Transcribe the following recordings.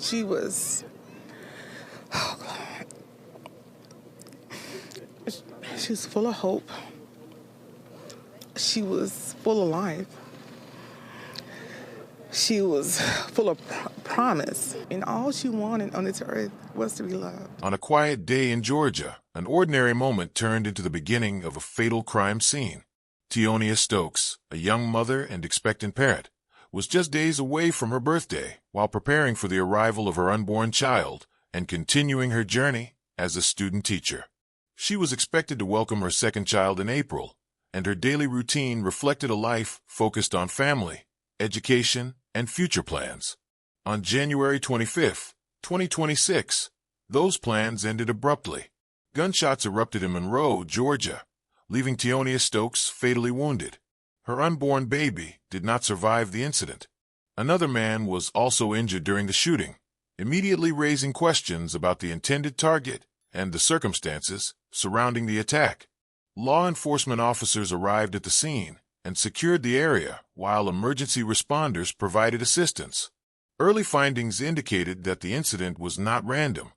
She was, oh God, she was full of hope. She was full of life. She was full of promise. And all she wanted on this earth was to be loved. On a quiet day in Georgia, an ordinary moment turned into the beginning of a fatal crime scene. Teonia Stokes, a young mother and expectant parent, was just days away from her birthday while preparing for the arrival of her unborn child and continuing her journey as a student teacher. She was expected to welcome her second child in April, and her daily routine reflected a life focused on family, education, and future plans. On January 25, 2026, those plans ended abruptly. Gunshots erupted in Monroe, Georgia, leaving Teonia Stokes fatally wounded. Her unborn baby did not survive the incident. Another man was also injured during the shooting, immediately raising questions about the intended target and the circumstances surrounding the attack. Law enforcement officers arrived at the scene and secured the area while emergency responders provided assistance. Early findings indicated that the incident was not random.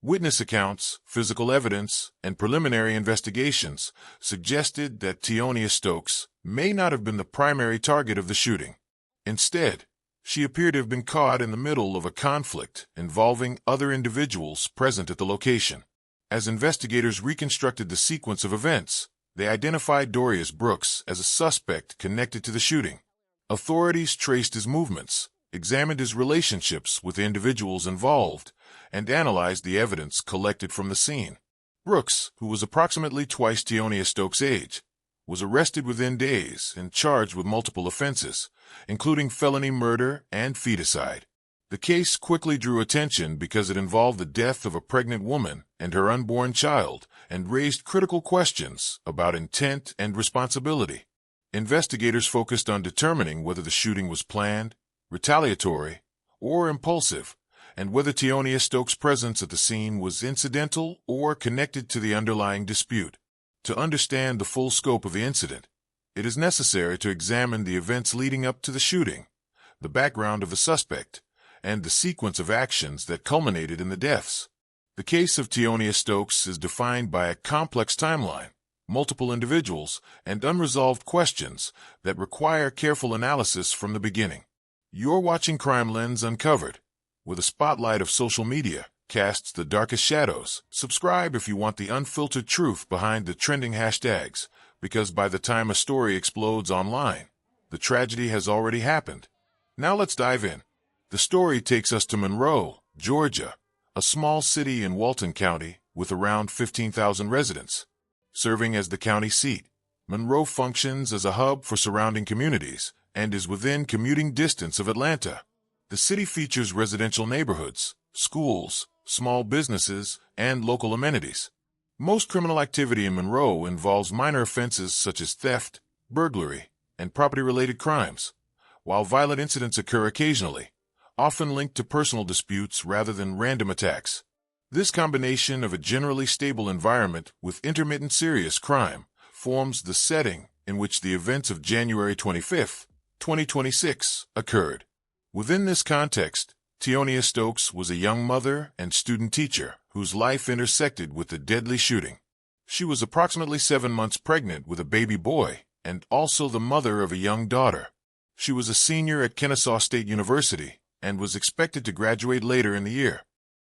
Witness accounts, physical evidence, and preliminary investigations suggested that Teonia Stokes may not have been the primary target of the shooting. Instead, she appeared to have been caught in the middle of a conflict involving other individuals present at the location. As investigators reconstructed the sequence of events, they identified Dorius Brooks as a suspect connected to the shooting. Authorities traced his movements, examined his relationships with the individuals involved, and analyzed the evidence collected from the scene. Brooks, who was approximately twice Teonia Stokes' age, was arrested within days and charged with multiple offenses, including felony murder and feticide. The case quickly drew attention because it involved the death of a pregnant woman and her unborn child and raised critical questions about intent and responsibility. Investigators focused on determining whether the shooting was planned, retaliatory, or impulsive, and whether Teonia Stokes' presence at the scene was incidental or connected to the underlying dispute. To understand the full scope of the incident, it is necessary to examine the events leading up to the shooting, the background of the suspect, and the sequence of actions that culminated in the deaths. The case of Teonia Stokes is defined by a complex timeline, multiple individuals, and unresolved questions that require careful analysis from the beginning. You're watching Crimelens Uncovered, where the spotlight of social media casts the darkest shadows. Subscribe if you want the unfiltered truth behind the trending hashtags, because by the time a story explodes online, the tragedy has already happened. Now let's dive in. The story takes us to Monroe, Georgia, a small city in Walton County with around 15,000 residents. Serving as the county seat, Monroe functions as a hub for surrounding communities and is within commuting distance of Atlanta. The city features residential neighborhoods, schools, small businesses, and local amenities. Most criminal activity in Monroe involves minor offenses such as theft, burglary, and property-related crimes, while violent incidents occur occasionally, often linked to personal disputes rather than random attacks. This combination of a generally stable environment with intermittent serious crime forms the setting in which the events of January 25, 2026 occurred. Within this context, Teonia Stokes was a young mother and student teacher whose life intersected with the deadly shooting. She was approximately 7 months pregnant with a baby boy and also the mother of a young daughter. She was a senior at Kennesaw State University and was expected to graduate later in the year.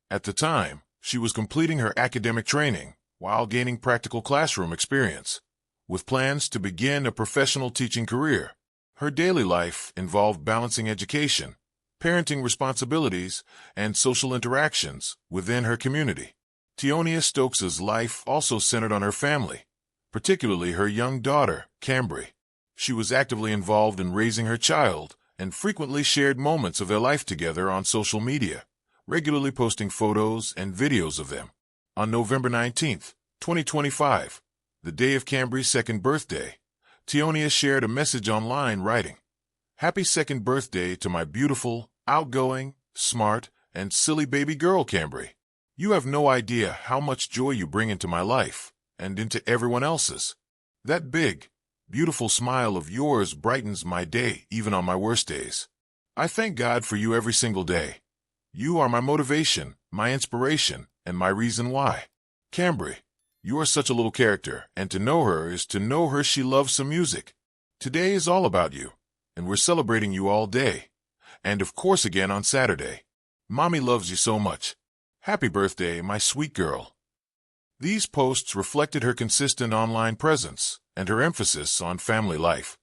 At the time, she was completing her academic training while gaining practical classroom experience. With plans to begin a professional teaching career, her daily life involved balancing education, parenting responsibilities, and social interactions within her community. Teonia Stokes' life also centered on her family, particularly her young daughter, Cambry. She was actively involved in raising her child and frequently shared moments of their life together on social media, regularly posting photos and videos of them. On November 19, 2025, the day of Cambry's second birthday, Teonia shared a message online writing, "Happy second birthday to my beautiful, outgoing, smart, and silly baby girl, Cambry. You have no idea how much joy you bring into my life and into everyone else's. That big, beautiful smile of yours brightens my day even on my worst days. I thank God for you every single day. You are my motivation, my inspiration, and my reason why. Cambry, you are such a little character, and to know her is to know her she loves some music. Today is all about you, and we're celebrating you all day. And of course again on Saturday. Mommy loves you so much. Happy birthday, my sweet girl. These posts reflected her consistent online presence and her emphasis on family life.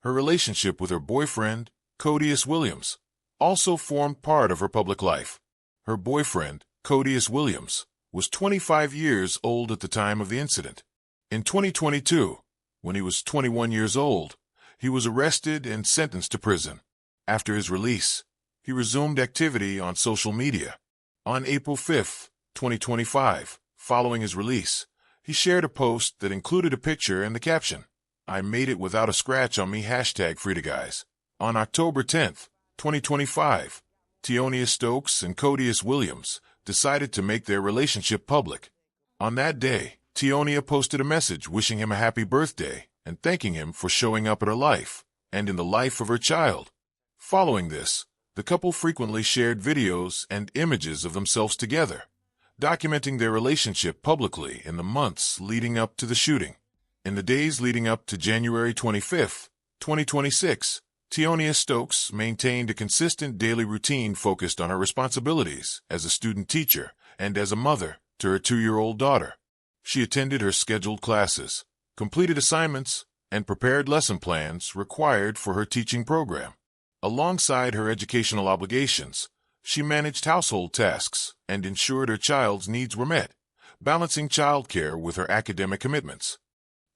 Her relationship with her boyfriend, Codius Williams, also formed part of her public life. Her boyfriend, Codius Williams, was 25 years old at the time of the incident. In 2022, when he was 21 years old, he was arrested and sentenced to prison. After his release, he resumed activity on social media. On April 5, 2025, following his release, he shared a post that included a picture and the caption, "I made it without a scratch on me, #FreeToGuys." On October 10, 2025, Teonia Stokes and Codius Williams decided to make their relationship public. On that day, Teonia posted a message wishing him a happy birthday and thanking him for showing up in her life and in the life of her child. Following this, the couple frequently shared videos and images of themselves together, documenting their relationship publicly in the months leading up to the shooting. In the days leading up to January 25, 2026, Teonia Stokes maintained a consistent daily routine focused on her responsibilities as a student teacher and as a mother to her 2-year-old daughter. She attended her scheduled classes, completed assignments, and prepared lesson plans required for her teaching program. Alongside her educational obligations, she managed household tasks and ensured her child's needs were met, balancing childcare with her academic commitments.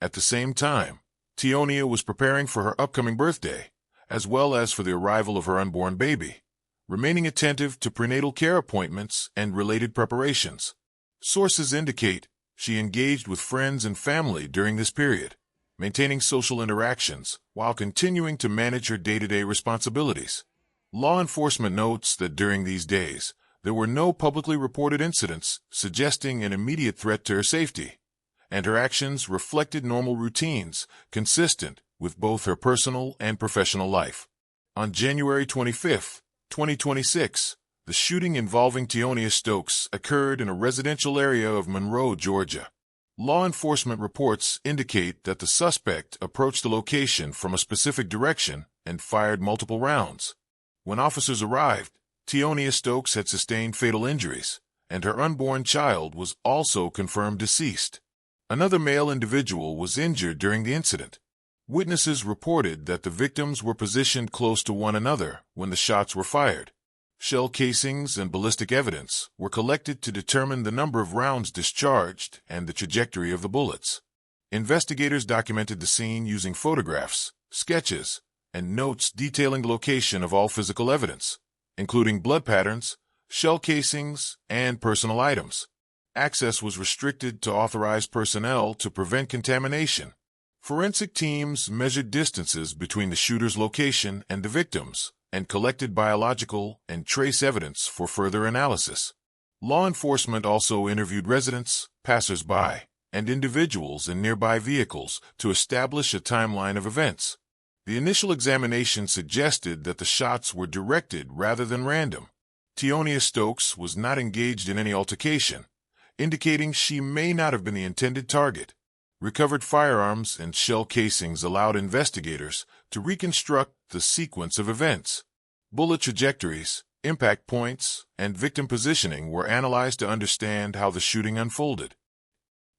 At the same time, Teonia was preparing for her upcoming birthday, as well as for the arrival of her unborn baby, remaining attentive to prenatal care appointments and related preparations. Sources indicate she engaged with friends and family during this period, maintaining social interactions while continuing to manage her day-to-day responsibilities. Law enforcement notes that during these days, there were no publicly reported incidents suggesting an immediate threat to her safety, and her actions reflected normal routines consistent with both her personal and professional life. On January 25, 2026, the shooting involving Teonia Stokes occurred in a residential area of Monroe, Georgia. Law enforcement reports indicate that the suspect approached the location from a specific direction and fired multiple rounds. When officers arrived, Teonia Stokes had sustained fatal injuries, and her unborn child was also confirmed deceased. Another male individual was injured during the incident. Witnesses reported that the victims were positioned close to one another when the shots were fired. Shell casings and ballistic evidence were collected to determine the number of rounds discharged and the trajectory of the bullets. Investigators documented the scene using photographs, sketches, and notes detailing the location of all physical evidence, including blood patterns, shell casings, and personal items. Access was restricted to authorized personnel to prevent contamination. Forensic teams measured distances between the shooter's location and the victims, and collected biological and trace evidence for further analysis. Law enforcement also interviewed residents, passers-by, and individuals in nearby vehicles to establish a timeline of events. The initial examination suggested that the shots were directed rather than random. Teonia Stokes was not engaged in any altercation, indicating she may not have been the intended target. Recovered firearms and shell casings allowed investigators to reconstruct the sequence of events. Bullet trajectories, impact points, and victim positioning were analyzed to understand how the shooting unfolded.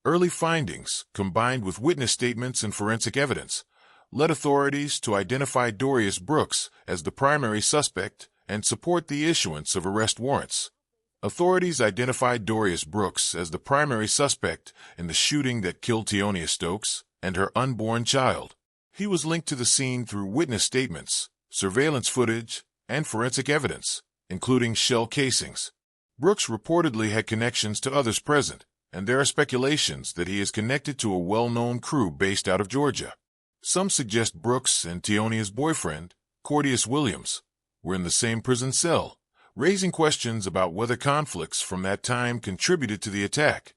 Early findings, combined with witness statements and forensic evidence, led authorities to identify Dorius Brooks as the primary suspect and support the issuance of arrest warrants. Authorities identified Dorius Brooks as the primary suspect in the shooting that killed Teonia Stokes and her unborn child. He was linked to the scene through witness statements, surveillance footage, and forensic evidence, including shell casings. Brooks reportedly had connections to others present, and there are speculations that he is connected to a well-known crew based out of Georgia. Some suggest Brooks and Teonia's boyfriend, Codius Williams, were in the same prison cell, raising questions about whether conflicts from that time contributed to the attack,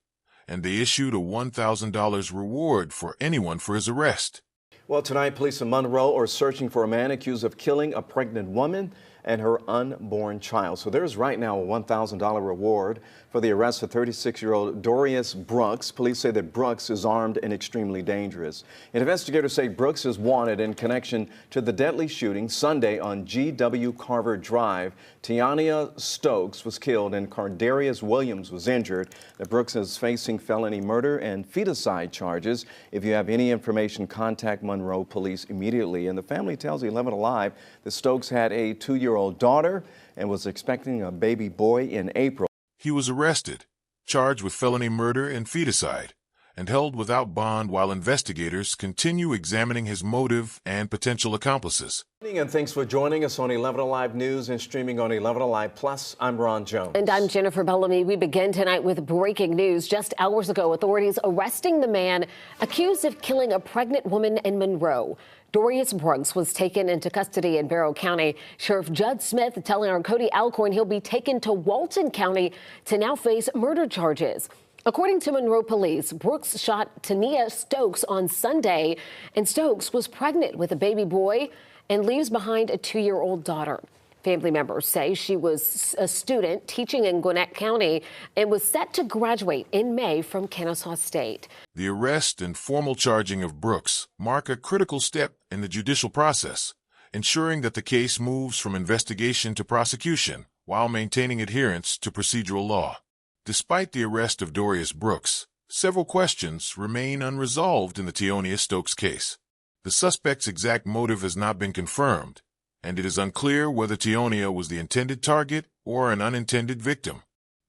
and they issued a $1,000 reward for anyone for his arrest. Well, tonight, police in Monroe are searching for a man accused of killing a pregnant woman and her unborn child. So there's right now a $1,000 reward for the arrest of 36-year-old Doris Brooks. Police say that Brooks is armed and extremely dangerous. And investigators say Brooks is wanted in connection to the deadly shooting Sunday on G.W. Carver Drive. Teonia Stokes was killed and Cardarius Williams was injured. That Brooks is facing felony murder and feticide charges. If you have any information, contact Monroe Police immediately. And the family tells 11 Alive that Stokes had a 2-year-old daughter and was expecting a baby boy in April. He was arrested, charged with felony murder and feticide, and held without bond while investigators continue examining his motive and potential accomplices. And thanks for joining us on 11 Alive News and streaming on 11 Alive Plus. I'm Ron Jones. And I'm Jennifer Bellamy. We begin tonight with breaking news. Just hours ago, authorities arresting the man accused of killing a pregnant woman in Monroe. Doris Brooks was taken into custody in Barrow County. Sheriff Judd Smith telling our Cody Alcorn he'll be taken to Walton County to now face murder charges. According to Monroe police, Brooks shot Teonia Stokes on Sunday, and Stokes was pregnant with a baby boy and leaves behind a 2-year-old daughter. Family members say she was a student teaching in Gwinnett County and was set to graduate in May from Kennesaw State. The arrest and formal charging of Brooks mark a critical step in the judicial process, ensuring that the case moves from investigation to prosecution while maintaining adherence to procedural law. Despite the arrest of Doris Brooks, several questions remain unresolved in the Teonia Stokes case. The suspect's exact motive has not been confirmed, and it is unclear whether Teonia was the intended target or an unintended victim.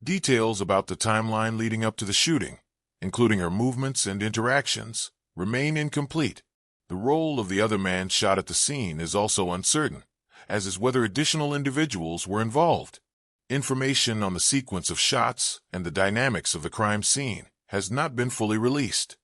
Details about the timeline leading up to the shooting, including her movements and interactions, remain incomplete. The role of the other man shot at the scene is also uncertain, as is whether additional individuals were involved. Information on the sequence of shots and the dynamics of the crime scene has not been fully released.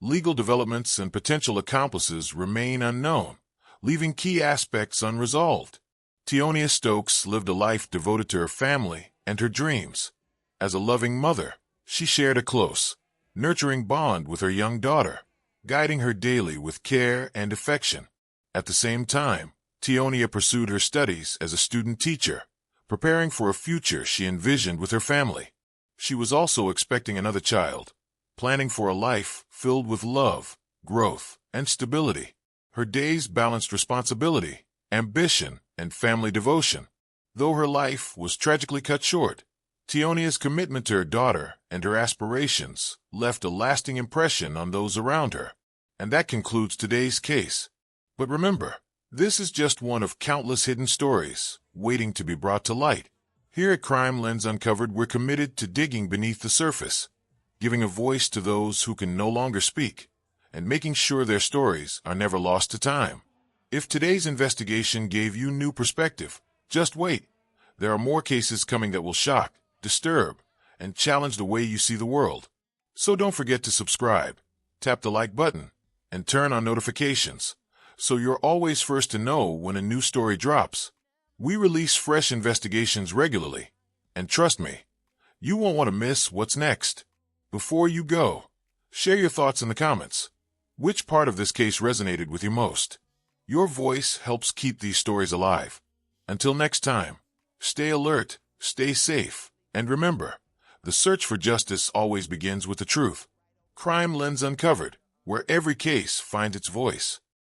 Legal developments and potential accomplices remain unknown, leaving key aspects unresolved. Teonia Stokes lived a life devoted to her family and her dreams. As a loving mother, she shared a close, nurturing bond with her young daughter, guiding her daily with care and affection. At the same time, Teonia pursued her studies as a student teacher, preparing for a future she envisioned with her family. She was also expecting another child, planning for a life filled with love, growth, and stability. Her days balanced responsibility, ambition, and family devotion. Though her life was tragically cut short, Teonia's commitment to her daughter and her aspirations left a lasting impression on those around her. And that concludes today's case. But remember, this is just one of countless hidden stories waiting to be brought to light. Here at Crimelens Uncovered, we're committed to digging beneath the surface, giving a voice to those who can no longer speak, and making sure their stories are never lost to time. If today's investigation gave you new perspective, just wait. There are more cases coming that will shock, disturb, and challenge the way you see the world. So don't forget to subscribe, tap the like button, and turn on notifications, so you're always first to know when a new story drops. We release fresh investigations regularly, and trust me, you won't want to miss what's next. Before you go, share your thoughts in the comments. Which part of this case resonated with you most? Your voice helps keep these stories alive. Until next time, stay alert, stay safe, and remember, the search for justice always begins with the truth. Crimelens Uncovered, where every case finds its voice.